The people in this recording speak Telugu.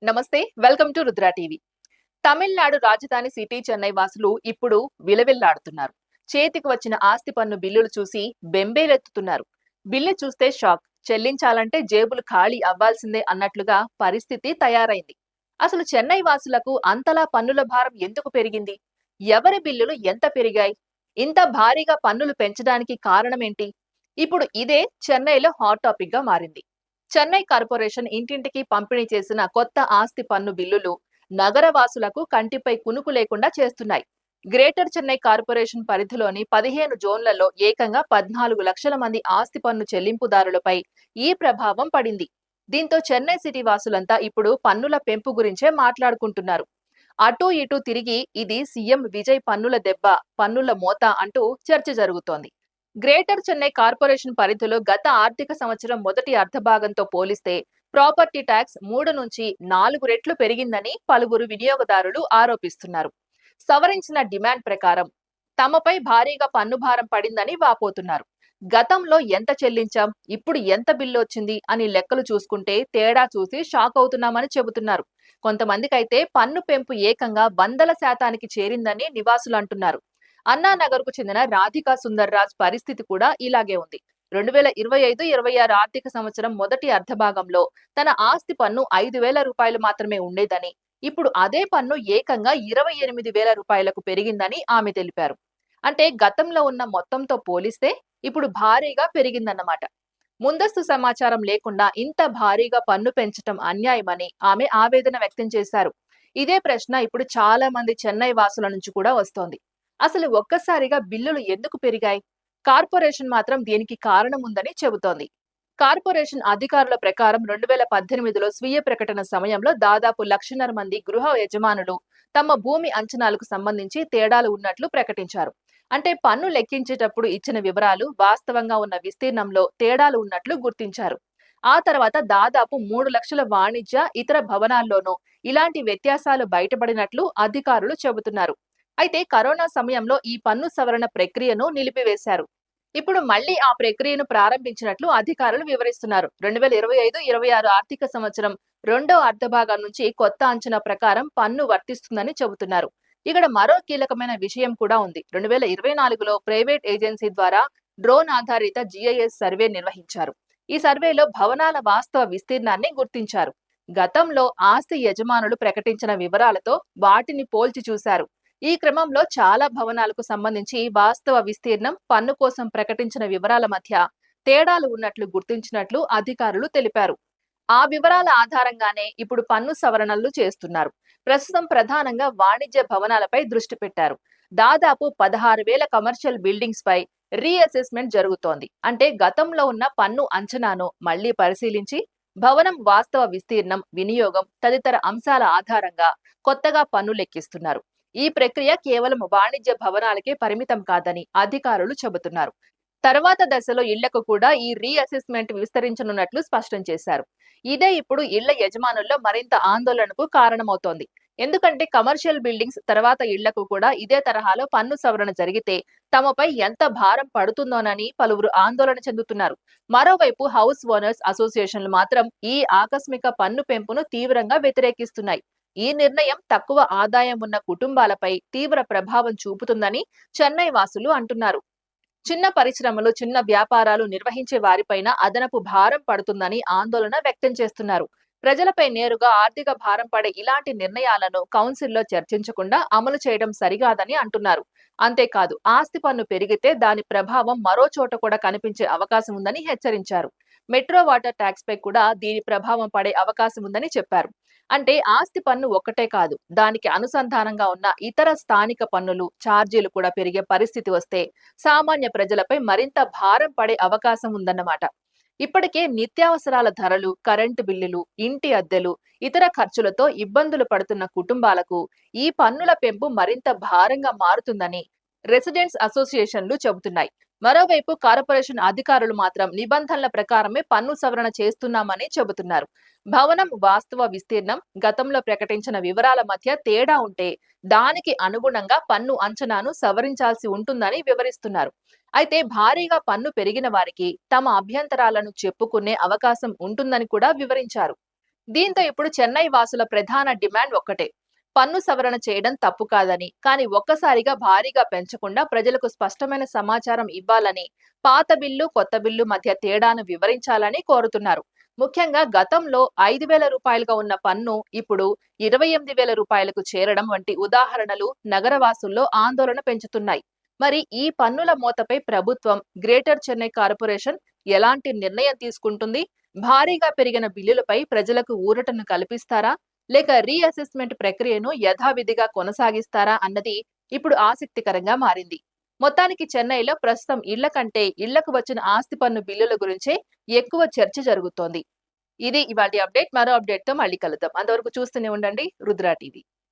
నమస్తే, welcome to Rudra TV. Tamil Nadu రాజధాని సిటీ చెన్నై వాసులు ఇప్పుడు విలవిల్లాడుతున్నారు. చేతికి వచ్చిన ఆస్తి పన్ను బిల్లులు చూసి బెంబేలెత్తుతున్నారు. బిల్లు చూస్తే షాక్, చెల్లించాలంటే జేబులు ఖాళీ అవ్వాల్సిందే అన్నట్లుగా పరిస్థితి తయారైంది. అసలు చెన్నై వాసులకు అంతలా పన్నుల భారం ఎందుకు పెరిగింది? ఎవరి బిల్లులు ఎంత పెరిగాయి? ఇంత భారీగా పన్నులు పెంచడానికి కారణమేంటి? ఇప్పుడు ఇదే చెన్నైలో హాట్ టాపిక్ గా మారింది. చెన్నై కార్పొరేషన్ ఇంటింటికి పంపిణీ చేసిన కొత్త ఆస్తి పన్ను బిల్లులు నగరవాసులకు కంటిపై కునుకు లేకుండా చేస్తున్నాయి. గ్రేటర్ చెన్నై కార్పొరేషన్ పరిధిలోని 15 జోన్లలో ఏకంగా 14 లక్షల మంది ఆస్తి పన్ను చెల్లింపుదారులపై ఈ ప్రభావం పడింది. దీంతో చెన్నై సిటీ వాసులంతా ఇప్పుడు పన్నుల పెంపు గురించే మాట్లాడుకుంటున్నారు. అటూ ఇటూ తిరిగి ఇది సీఎం విజయ్ పన్నుల దెబ్బ, పన్నుల మోత అంటూ చర్చ జరుగుతోంది. గ్రేటర్ చెన్నై కార్పొరేషన్ పరిధిలో గత ఆర్థిక సంవత్సరం మొదటి అర్ధభాగంతో పోలిస్తే ప్రాపర్టీ ట్యాక్స్ 3 నుంచి 4 రెట్లు పెరిగిందని పలువురు వినియోగదారులు ఆరోపిస్తున్నారు. సవరించిన డిమాండ్ ప్రకారం తమపై భారీగా పన్ను భారం పడిందని వాపోతున్నారు. గతంలో ఎంత చెల్లించాం, ఇప్పుడు ఎంత బిల్లు వచ్చింది అని లెక్కలు చూసుకుంటే తేడా చూసి షాక్ అవుతున్నామని చెబుతున్నారు. కొంతమందికైతే పన్ను పెంపు ఏకంగా 100% చేరిందని నివాసులు అంటున్నారు. అన్నానగర్ కు చెందిన రాధికా సుందర్ రాజ్ పరిస్థితి కూడా ఇలాగే ఉంది. 2025-26 ఆర్థిక సంవత్సరం మొదటి అర్ధభాగంలో తన ఆస్తి పన్ను 5,000 రూపాయలు మాత్రమే ఉండేదని, ఇప్పుడు అదే పన్ను ఏకంగా 28,000 రూపాయలకు పెరిగిందని ఆమె తెలిపారు. అంటే గతంలో ఉన్న మొత్తంతో పోలిస్తే ఇప్పుడు భారీగా పెరిగిందన్నమాట. ముందస్తు సమాచారం లేకుండా ఇంత భారీగా పన్ను పెంచటం అన్యాయమని ఆమె ఆవేదన వ్యక్తం చేశారు. ఇదే ప్రశ్న ఇప్పుడు చాలా మంది చెన్నై వాసుల నుంచి కూడా వస్తోంది. అసలు ఒక్కసారిగా బిల్లులు ఎందుకు పెరిగాయి? కార్పొరేషన్ మాత్రం దీనికి కారణం ఉందని చెబుతోంది. కార్పొరేషన్ అధికారుల ప్రకారం 2018లో స్వీయ ప్రకటన సమయంలో దాదాపు 1,50,000 మంది గృహ యజమానులు తమ భూమి అంచనాలకు సంబంధించి తేడాలు ఉన్నట్లు ప్రకటించారు. అంటే పన్ను లెక్కించేటప్పుడు ఇచ్చిన వివరాలు వాస్తవంగా ఉన్న విస్తీర్ణంలో తేడాలు ఉన్నట్లు గుర్తించారు. ఆ తర్వాత దాదాపు 3 లక్షల వాణిజ్య, ఇతర భవనాల్లోనూ ఇలాంటి వ్యత్యాసాలు బయటపడినట్లు అధికారులు చెబుతున్నారు. అయితే కరోనా సమయంలో ఈ పన్ను సవరణ ప్రక్రియను నిలిపివేశారు. ఇప్పుడు మళ్లీ ఆ ప్రక్రియను ప్రారంభించినట్లు అధికారులు వివరిస్తున్నారు. 2025-26 ఆర్థిక సంవత్సరం రెండో అర్ధభాగం నుంచి కొత్త అంచనా ప్రకారం పన్ను వర్తిస్తుందని చెబుతున్నారు. ఇక్కడ మరో కీలకమైన విషయం కూడా ఉంది. 2024లో ప్రైవేట్ ఏజెన్సీ ద్వారా డ్రోన్ ఆధారిత జిఐఎస్ సర్వే నిర్వహించారు. ఈ సర్వేలో భవనాల వాస్తవ విస్తీర్ణాన్ని గుర్తించారు. గతంలో ఆస్తి యజమానులు ప్రకటించిన వివరాలతో వాటిని పోల్చి చూశారు. ఈ క్రమంలో చాలా భవనాలకు సంబంధించి వాస్తవ విస్తీర్ణం, పన్ను కోసం ప్రకటించిన వివరాల మధ్య తేడాలు ఉన్నట్లు గుర్తించినట్లు అధికారులు తెలిపారు. ఆ వివరాల ఆధారంగానే ఇప్పుడు పన్ను సవరణలు చేస్తున్నారు. ప్రస్తుతం ప్రధానంగా వాణిజ్య భవనాలపై దృష్టి పెట్టారు. దాదాపు 16,000 కమర్షియల్ బిల్డింగ్స్ పై రీఅసెస్మెంట్ జరుగుతోంది. అంటే గతంలో ఉన్న పన్ను అంచనాను మళ్లీ పరిశీలించి భవనం వాస్తవ విస్తీర్ణం, వినియోగం తదితర అంశాల ఆధారంగా కొత్తగా పన్ను లెక్కిస్తున్నారు. ఈ ప్రక్రియ కేవలం వాణిజ్య భవనాలకే పరిమితం కాదని అధికారులు చెబుతున్నారు. తర్వాత దశలో ఇళ్లకు కూడా ఈ రీఅసెస్మెంట్ విస్తరించనున్నట్లు స్పష్టం చేశారు. ఇదే ఇప్పుడు ఇళ్ల యజమానుల్లో మరింత ఆందోళనకు కారణమవుతోంది. ఎందుకంటే కమర్షియల్ బిల్డింగ్స్ తర్వాత ఇళ్లకు కూడా ఇదే తరహాలో పన్ను సవరణ జరిగితే తమపై ఎంత భారం పడుతుందోనని పలువురు ఆందోళన చెందుతున్నారు. మరోవైపు హౌస్ ఓనర్స్ అసోసియేషన్లు మాత్రం ఈ ఆకస్మిక పన్ను పెంపును తీవ్రంగా వ్యతిరేకిస్తున్నాయి. ఈ నిర్ణయం తక్కువ ఆదాయం ఉన్న కుటుంబాలపై తీవ్ర ప్రభావం చూపుతుందని చెన్నై వాసులు అంటున్నారు. చిన్న పరిశ్రమలు, చిన్న వ్యాపారాలు నిర్వహించే వారిపైన అదనపు భారం పడుతుందని ఆందోళన వ్యక్తం చేస్తున్నారు. ప్రజలపై నేరుగా ఆర్థిక భారం పడే ఇలాంటి నిర్ణయాలను కౌన్సిల్లో చర్చించకుండా అమలు చేయడం సరికాదని అంటున్నారు. అంతేకాదు, ఆస్తి పన్ను పెరిగితే దాని ప్రభావం మరో చోట కూడా కనిపించే అవకాశం ఉందని హెచ్చరించారు. మెట్రో వాటర్ ట్యాక్స్ పై కూడా దీని ప్రభావం పడే అవకాశం ఉందని చెప్పారు. అంటే ఆస్తి పన్ను ఒక్కటే కాదు, దానికి అనుసంధానంగా ఉన్న ఇతర స్థానిక పన్నులు, ఛార్జీలు కూడా పెరిగే పరిస్థితి వస్తే సామాన్య ప్రజలపై మరింత భారం పడే అవకాశం ఉందన్నమాట. ఇప్పటికే నిత్యావసరాల ధరలు, కరెంటు బిల్లులు, ఇంటి అద్దెలు, ఇతర ఖర్చులతో ఇబ్బందులు పడుతున్న కుటుంబాలకు ఈ పన్నుల పెంపు మరింత భారంగా మారుతుందని రెసిడెంట్స్ అసోసియేషన్లు చెబుతున్నాయి. మరోవైపు కార్పొరేషన్ అధికారులు మాత్రం నిబంధనల ప్రకారమే పన్ను సవరణ చేస్తున్నామని చెబుతున్నారు. భవనం వాస్తవ విస్తీర్ణం, గతంలో ప్రకటించిన వివరాల మధ్య తేడా ఉంటే దానికి అనుగుణంగా పన్ను అంచనాను సవరించాల్సి ఉంటుందని వివరిస్తున్నారు. అయితే భారీగా పన్ను పెరిగిన వారికి తమ అభ్యంతరాలను చెప్పుకునే అవకాశం ఉంటుందని కూడా వివరించారు. దీంతో ఇప్పుడు చెన్నై వాసుల ప్రధాన డిమాండ్ ఒక్కటే, పన్ను సవరణ చేయడం తప్పు కాదని, కానీ ఒక్కసారిగా భారీగా పెంచకుండా ప్రజలకు స్పష్టమైన సమాచారం ఇవ్వాలని, పాత బిల్లు కొత్త బిల్లు మధ్య తేడాను వివరించాలని కోరుతున్నారు. ముఖ్యంగా గతంలో 5,000 రూపాయలుగా ఉన్న పన్ను ఇప్పుడు 28,000 రూపాయలకు చేరడం వంటి ఉదాహరణలు నగరవాసుల్లో ఆందోళన పెంచుతున్నాయి. మరి ఈ పన్నుల మోతపై ప్రభుత్వం, గ్రేటర్ చెన్నై కార్పొరేషన్ ఎలాంటి నిర్ణయం తీసుకుంటుంది? భారీగా పెరిగిన బిల్లులపై ప్రజలకు ఊరటను కల్పిస్తారా, లేక రీఅసెస్మెంట్ ప్రక్రియను యథావిధిగా కొనసాగిస్తారా అన్నది ఇప్పుడు ఆసక్తికరంగా మారింది. మొత్తానికి చెన్నైలో ప్రస్తుతం ఇళ్ల కంటే ఇళ్లకు వచ్చిన ఆస్తి పన్ను బిల్లుల గురించే ఎక్కువ చర్చ జరుగుతోంది. ఇది ఇవాల్టి అప్డేట్. మరో అప్డేట్ తో మళ్ళీ కలుద్దాం. అంతవరకు చూస్తూనే ఉండండి రుద్రా టీవీ.